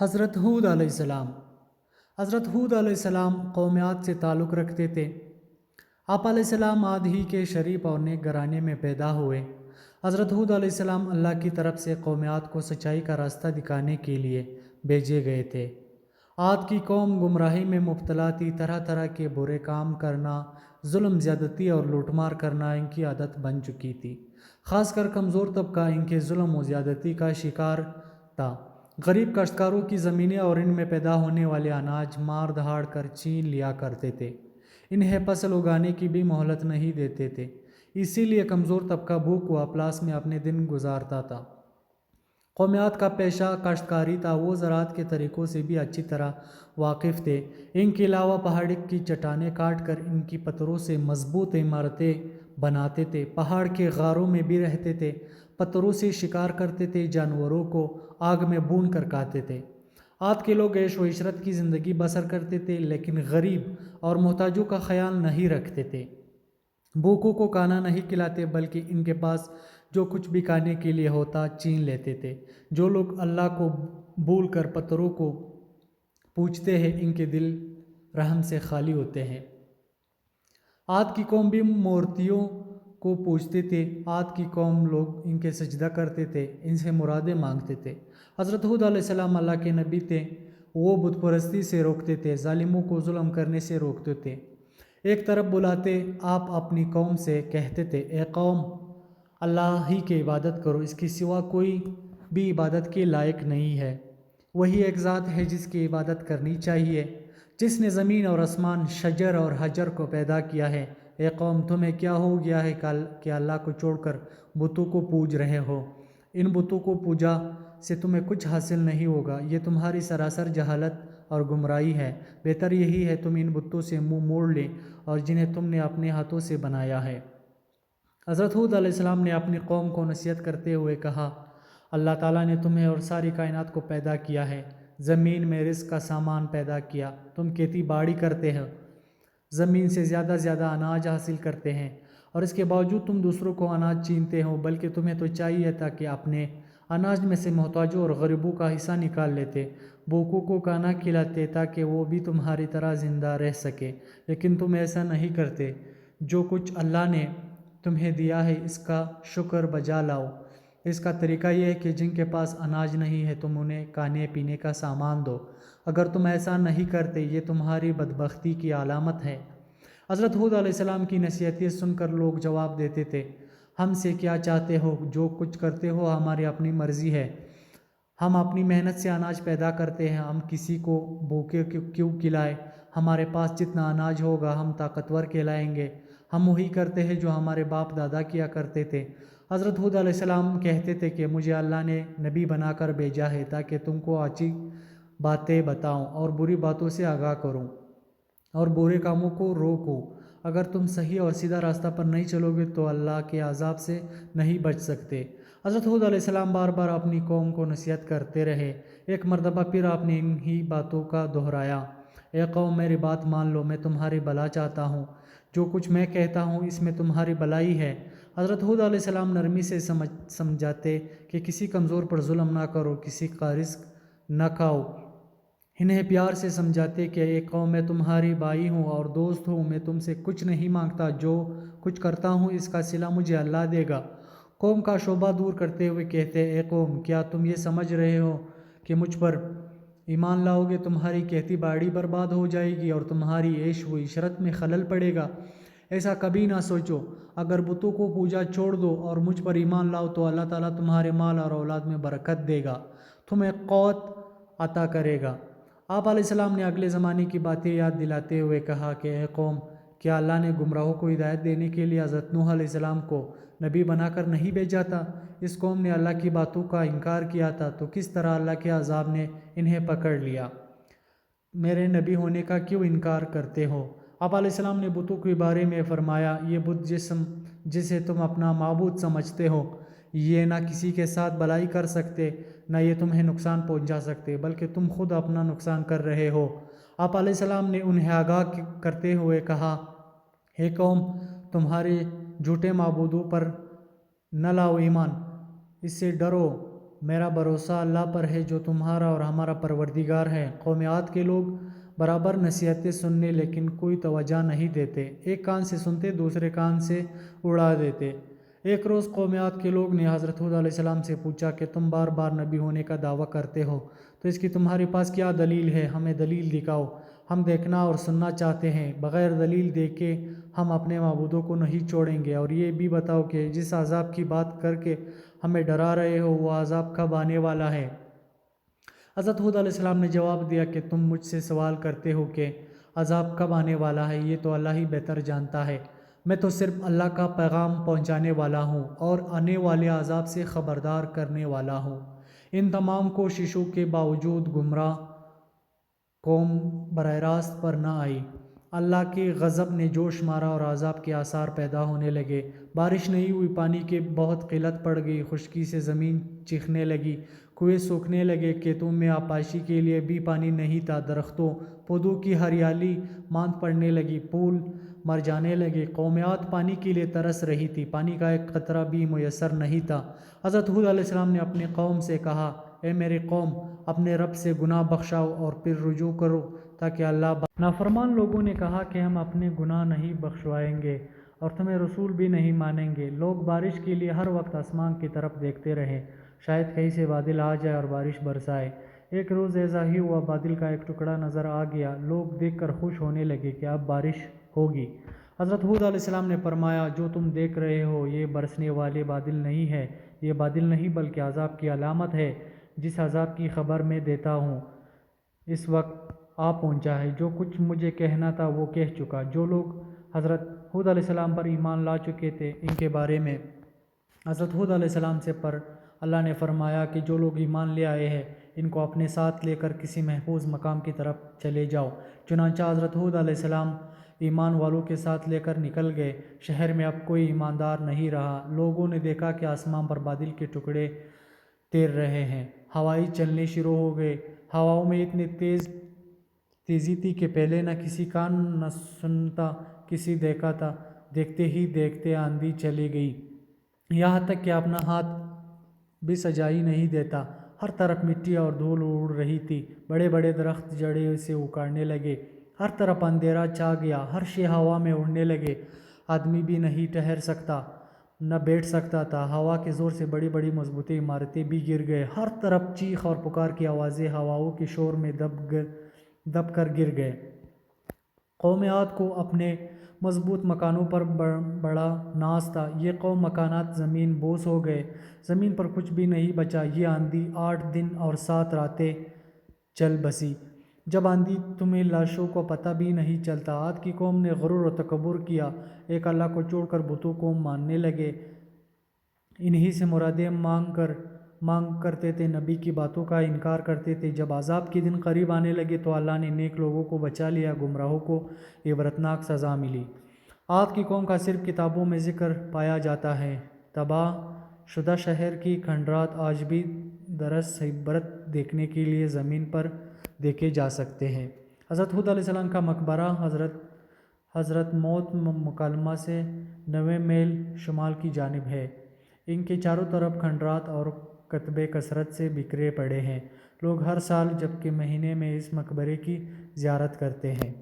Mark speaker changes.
Speaker 1: حضرت ہود علیہ السلام حضرت ہود علیہ السلام قوم عاد سے تعلق رکھتے تھے۔ آپ علیہ السلام عاد ہی کے شریف اور نیک گھرانے میں پیدا ہوئے۔ حضرت ہود علیہ السلام اللہ کی طرف سے قوم عاد کو سچائی کا راستہ دکھانے کے لیے بھیجے گئے تھے۔ عاد کی قوم گمراہی میں مبتلا تھی، طرح طرح کے برے کام کرنا، ظلم زیادتی اور لوٹ مار کرنا ان کی عادت بن چکی تھی۔ خاص کر کمزور طبقہ ان کے ظلم و زیادتی کا شکار تھا۔ غریب کاشتکاروں کی زمینیں اور ان میں پیدا ہونے والے اناج مار دھاڑ کر چھین لیا کرتے تھے۔ انہیں فصل اگانے کی بھی مہلت نہیں دیتے تھے، اسی لیے کمزور طبقہ بھوک و افلاس میں اپنے دن گزارتا تھا۔ قوم عاد کا پیشہ کاشتکاری تھا، وہ زراعت کے طریقوں سے بھی اچھی طرح واقف تھے۔ ان کے علاوہ پہاڑ کی چٹانیں کاٹ کر ان کی پتھروں سے مضبوط عمارتیں بناتے تھے، پہاڑ کے غاروں میں بھی رہتے تھے، پتھروں سے شکار کرتے تھے، جانوروں کو آگ میں بھون کر کھاتے تھے۔ عاد کے لوگ عیش و عشرت کی زندگی بسر کرتے تھے، لیکن غریب اور محتاجوں کا خیال نہیں رکھتے تھے۔ بھوکوں کو کھانا نہیں کھلاتے، بلکہ ان کے پاس جو کچھ بھی کھانے کے لیے ہوتا چھین لیتے تھے۔ جو لوگ اللہ کو بھول کر پتھروں کو پوجتے ہیں، ان کے دل رحم سے خالی ہوتے ہیں۔ عاد کی قوم بھی مورتیوں کو پوجتے تھے۔ عاد کی قوم لوگ ان کے سجدہ کرتے تھے، ان سے مرادیں مانگتے تھے۔ حضرت ہود علیہ السلام اللہ کے نبی تھے، وہ بت پرستی سے روکتے تھے، ظالموں کو ظلم کرنے سے روکتے تھے۔ ایک طرف بلاتے آپ اپنی قوم سے کہتے تھے، اے قوم، اللہ ہی کی عبادت کرو، اس کے سوا کوئی بھی عبادت کے لائق نہیں ہے۔ وہی ایک ذات ہے جس کی عبادت کرنی چاہیے، جس نے زمین اور آسمان، شجر اور حجر کو پیدا کیا ہے۔ اے قوم، تمہیں کیا ہو گیا ہے کہ اللہ کو چھوڑ کر بتوں کو پوج رہے ہو؟ ان بتوں کو پوجا سے تمہیں کچھ حاصل نہیں ہوگا، یہ تمہاری سراسر جہالت اور گمراہی ہے۔ بہتر یہی ہے تم ان بتوں سے منہ موڑ لیں اور جنہیں تم نے اپنے ہاتھوں سے بنایا ہے۔ حضرت ہود علیہ السلام نے اپنی قوم کو نصیحت کرتے ہوئے کہا، اللہ تعالیٰ نے تمہیں اور ساری کائنات کو پیدا کیا ہے، زمین میں رزق کا سامان پیدا کیا، تم کھیتی باڑی کرتے ہو، زمین سے زیادہ اناج حاصل کرتے ہیں، اور اس کے باوجود تم دوسروں کو اناج چھینتے ہو، بلکہ تمہیں تو چاہیے تھا کہ اپنے اناج میں سے محتاجوں اور غریبوں کا حصہ نکال لیتے، بھوکوں کو کھانا کھلاتے تاکہ وہ بھی تمہاری طرح زندہ رہ سکے، لیکن تم ایسا نہیں کرتے۔ جو کچھ اللہ نے تمہیں دیا ہے اس کا شکر بجا لاؤ۔ اس کا طریقہ یہ ہے کہ جن کے پاس اناج نہیں ہے تم انہیں کھانے پینے کا سامان دو۔ اگر تم ایسا نہیں کرتے، یہ تمہاری بدبختی کی علامت ہے۔ حضرت ہود علیہ السلام کی نصیحتیں سن کر لوگ جواب دیتے تھے، ہم سے کیا چاہتے ہو؟ جو کچھ کرتے ہو ہماری اپنی مرضی ہے، ہم اپنی محنت سے اناج پیدا کرتے ہیں، ہم کسی کو بھوکے کیوں کھلائیں؟ ہمارے پاس جتنا اناج ہوگا ہم طاقتور کہلائیں گے، ہم وہی کرتے ہیں جو ہمارے باپ دادا کیا کرتے تھے۔ حضرت ہود علیہ السلام کہتے تھے کہ مجھے اللہ نے نبی بنا کر بھیجا ہے تاکہ تم کو اچھی باتیں بتاؤں اور بری باتوں سے آگاہ کروں اور برے کاموں کو روکوں۔ اگر تم صحیح اور سیدھا راستہ پر نہیں چلو گے تو اللہ کے عذاب سے نہیں بچ سکتے۔ حضرت ہود علیہ السلام بار بار اپنی قوم کو نصیحت کرتے رہے۔ ایک مرتبہ پھر آپ نے انہی باتوں کا دہرایا، اے قوم، میری بات مان لو، میں تمہاری بھلا چاہتا ہوں، جو کچھ میں کہتا ہوں اس میں تمہاری بھلائی ہے۔ حضرت ہود علیہ السلام نرمی سے سمجھاتے کہ کسی کمزور پر ظلم نہ کرو، کسی کا رزق نہ کھاؤ۔ انہیں پیار سے سمجھاتے کہ اے قوم، میں تمہاری بھائی ہوں اور دوست ہوں، میں تم سے کچھ نہیں مانگتا، جو کچھ کرتا ہوں اس کا صلہ مجھے اللہ دے گا۔ قوم کا شبہ دور کرتے ہوئے کہتے، اے قوم، کیا تم یہ سمجھ رہے ہو کہ مجھ پر ایمان لاؤ گے تمہاری کھیتی باڑی برباد ہو جائے گی اور تمہاری عیش و عشرت میں خلل پڑے گا؟ ایسا کبھی نہ سوچو۔ اگر بتوں کو پوجا چھوڑ دو اور مجھ پر ایمان لاؤ تو اللہ تعالیٰ تمہارے مال اور اولاد میں برکت دے گا، تمہیں قوت عطا کرے گا۔ آپ علیہ السلام نے اگلے زمانے کی باتیں یاد دلاتے ہوئے کہا کہ اے قوم، کیا اللہ نے گمراہوں کو ہدایت دینے کے لیے حضرت نوح علیہ السلام کو نبی بنا کر نہیں بھیجا تھا؟ اس قوم نے اللہ کی باتوں کا انکار کیا تھا، تو کس طرح اللہ کے عذاب نے انہیں پکڑ لیا؟ میرے نبی ہونے کا کیوں انکار کرتے ہو؟ آپ علیہ السلام نے بتوں کے بارے میں فرمایا، یہ بت جسے تم اپنا معبود سمجھتے ہو، یہ نہ کسی کے ساتھ بھلائی کر سکتے، نہ یہ تمہیں نقصان پہنچا سکتے، بلکہ تم خود اپنا نقصان کر رہے ہو۔ آپ علیہ السلام نے انہیں آگاہ کرتے ہوئے کہا، اے قوم، تمہارے جھوٹے معبودوں پر نہ لاؤ ایمان، اس سے ڈرو میرا بھروسہ اللہ پر ہے جو تمہارا اور ہمارا پروردگار ہے۔ قوم عاد کے لوگ برابر نصیحتیں سننے لیکن کوئی توجہ نہیں دیتے، ایک کان سے سنتے دوسرے کان سے اڑا دیتے۔ ایک روز قوم عاد کے لوگ نے حضرت ہود علیہ السلام سے پوچھا کہ تم بار بار نبی ہونے کا دعویٰ کرتے ہو، تو اس کی تمہارے پاس کیا دلیل ہے؟ ہمیں دلیل دکھاؤ، ہم دیکھنا اور سننا چاہتے ہیں۔ بغیر دلیل دیکھے ہم اپنے معبودوں کو نہیں چھوڑیں گے، اور یہ بھی بتاؤ کہ جس عذاب کی بات کر کے ہمیں ڈرا رہے ہو وہ عذاب کب آنے والا ہے؟ حضرت ہود علیہ السلام نے جواب دیا کہ تم مجھ سے سوال کرتے ہو کہ عذاب کب آنے والا ہے، یہ تو اللہ ہی بہتر جانتا ہے۔ میں تو صرف اللہ کا پیغام پہنچانے والا ہوں اور آنے والے عذاب سے خبردار کرنے والا ہوں۔ ان تمام کوششوں کے باوجود گمراہ قوم براہ راست پر نہ آئی۔ اللہ کے غضب نے جوش مارا اور عذاب کے آثار پیدا ہونے لگے۔ بارش نہیں ہوئی، پانی کی بہت قلت پڑ گئی، خشکی سے زمین چیخنے لگی، کنویں سوکھنے لگے، کھیتوں میں آبپاشی کے لیے بھی پانی نہیں تھا، درختوں پودوں کی ہریالی ماند پڑنے لگی، پھول مر جانے لگے۔ قوم عاد پانی کے لیے ترس رہی تھی، پانی کا ایک قطرہ بھی میسر نہیں تھا۔ حضرت ہود علیہ السلام نے اپنی قوم سے کہا، اے میری قوم، اپنے رب سے گناہ بخشاؤ اور پھر رجوع کرو تاکہ اللہ نافرمان لوگوں نے کہا کہ ہم اپنے گناہ نہیں بخشوائیں گے اور تمہیں رسول بھی نہیں مانیں گے۔ لوگ بارش کے لیے ہر وقت آسمان کی طرف دیکھتے رہے، شاید کہیں سے بادل آ جائے اور بارش برسائے۔ ایک روز ایسا ہی ہوا، بادل کا ایک ٹکڑا نظر آ گیا، لوگ دیکھ کر خوش ہونے لگے کہ اب بارش ہوگی۔ حضرت ہود علیہ السلام نے فرمایا، جو تم دیکھ رہے ہو یہ برسنے والے بادل نہیں ہے، یہ بادل نہیں بلکہ عذاب کی علامت ہے، جس عذاب کی خبر میں دیتا ہوں اس وقت آ پہنچا ہے۔ جو کچھ مجھے کہنا تھا وہ کہہ چکا۔ جو لوگ حضرت ہود علیہ السلام پر ایمان لا چکے تھے ان کے بارے میں حضرت ہود علیہ السلام سے اللہ نے فرمایا کہ جو لوگ ایمان لے آئے ہیں ان کو اپنے ساتھ لے کر کسی محفوظ مقام کی طرف چلے جاؤ۔ چنانچہ حضرت ہود علیہ السلام ایمان والوں کے ساتھ لے کر نکل گئے۔ شہر میں اب کوئی ایماندار نہیں رہا۔ لوگوں نے دیکھا کہ آسمان پر بادل کے ٹکڑے تیر رہے ہیں، ہوائیں چلنے شروع ہو گئے۔ ہواؤں میں اتنی تیزی تھی کہ پہلے نہ کسی کان نہ سنتا کسی دیکھا تھا۔ دیکھتے ہی دیکھتے آندھی چلی گئی، یہاں تک کہ اپنا ہاتھ بھی سجائی نہیں دیتا۔ ہر طرف مٹی اور دھول اڑ رہی تھی، بڑے بڑے درخت جڑیں سے اکھڑنے لگے، ہر طرف اندھیرا چھا گیا، ہر شے ہوا میں اڑنے لگے۔ آدمی بھی نہیں ٹھہر سکتا نہ بیٹھ سکتا تھا، ہوا کے زور سے بڑی بڑی مضبوط عمارتیں بھی گر گئے، ہر طرف چیخ اور پکار کی آوازیں ہواؤں کے شور میں دب کر گر گئے۔ قوم عاد کو اپنے مضبوط مکانوں پر بڑا ناز تھا، یہ قوم مکانات زمین بوس ہو گئے، زمین پر کچھ بھی نہیں بچا۔ یہ آندھی 8 دن اور 7 راتیں چل بسی۔ جب آندھی تمہیں لاشوں کو پتہ بھی نہیں چلتا۔ عاد کی قوم نے غرور و تکبر کیا، ایک اللہ کو چھوڑ کر بتوں کو ماننے لگے، انہی سے مرادیں مانگ کرتے تھے، نبی کی باتوں کا انکار کرتے تھے۔ جب عذاب کے دن قریب آنے لگے تو اللہ نے نیک لوگوں کو بچا لیا، گمراہوں کو عبرتناک سزا ملی۔ عاد کی قوم کا صرف کتابوں میں ذکر پایا جاتا ہے۔ تباہ شدہ شہر کی کھنڈرات آج بھی درس عبرت دیکھنے کے لیے زمین پر دیکھے جا سکتے ہیں۔ حضرت ہود علیہ السلام کا مقبرہ حضرت موت مکالمہ سے 9 میل شمال کی جانب ہے۔ ان کے چاروں طرف کھنڈرات اور کتبے کثرت سے بکھرے پڑے ہیں۔ لوگ ہر سال جب کے مہینے میں اس مقبرے کی زیارت کرتے ہیں۔